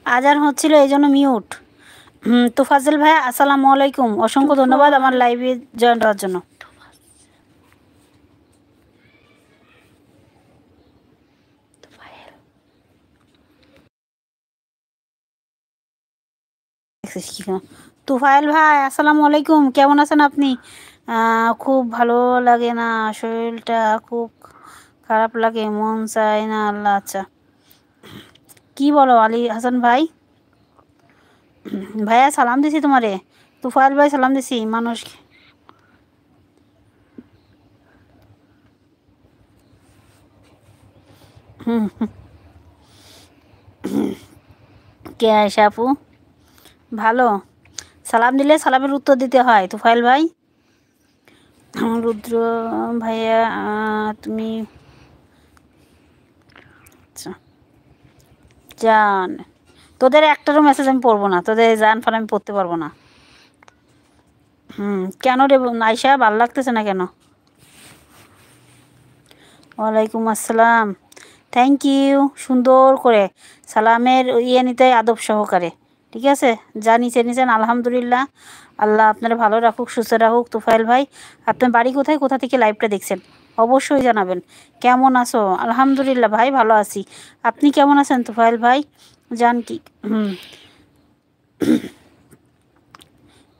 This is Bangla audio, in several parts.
আজান হচ্ছিল এই জন্য মিউট। তোফাজ্জল ভাই আসসালামু আলাইকুম, অসংখ্য ধন্যবাদ আমার লাইভে জয়েন হওয়ার জন্য। তুফাইল ভাই আসসালামু আলাইকুম, কেমন আছেন আপনি? খুব ভালো লাগে না, শরীরটা খুব খারাপ লাগে, মন চায় না। আল্লাহ আচ্ছা, কি বলো আলী হাসান ভাই? ভাইয়া সালাম দিছি তোমারে, তুফাইল ভাই সালাম দিছি মানুষকে। কে আয়সা আপু? ভালো, সালাম দিলে সালামের উত্তর দিতে হয় তুফাইল ভাই। রুদ্র ভাইয়া তুমি আচ্ছা জান, তোদের একটারও মেসেজ আমি পড়বো না, তোদের জান ফান আমি পড়তে পারবো না। কেন রে আয়সা, ভালো লাগতেছে না কেন? ওয়ালাইকুম আসসালাম, থ্যাংক ইউ। সুন্দর করে সালামের নিতে আদব সহকারে, ঠিক আছে? যা নিচে নিচেন আলহামদুলিল্লাহ, আল্লাহ আপনারা ভালো রাখুক, সুস্থ রাখুক। তুফাইল ভাই আপনার বাড়ি কোথায়, কোথা থেকে লাইভটা দেখছেন অবশ্যই জানাবেন। কেমন আছো? আলহামদুলিল্লাহ ভাই ভালো আছি, আপনি কেমন আছেন তুফাইল ভাই? জান কি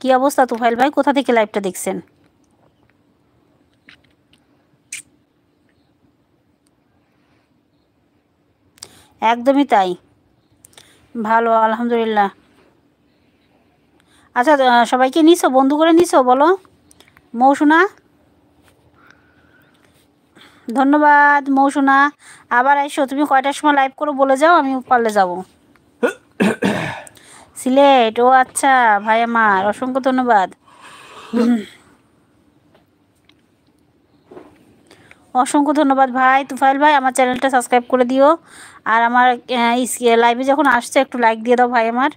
কি অবস্থা তুফাইল ভাই, কোথা থেকে লাইভটা দেখছেন? একদমই তাই, ভালো আলহামদুলিল্লাহ। আচ্ছা সবাইকে নিছো, বন্ধু করে নিছো বলো? মৌসুনা, ধন্যবাদ মৌসুনা। আবার এসো, তুমি কয়টার সময় লাইভ করো বলে যাও, আমি পারলে যাব। সিলেট, ও আচ্ছা ভাই আমার, অসংখ্য ধন্যবাদ। অসংখ্য ধন্যবাদ ভাই। তুফাইল ভাই আমার চ্যানেলটা সাবস্ক্রাইব করে দিও, আর আমার লাইভে যখন আসছে একটু লাইক দিয়ে দাও ভাই আমার।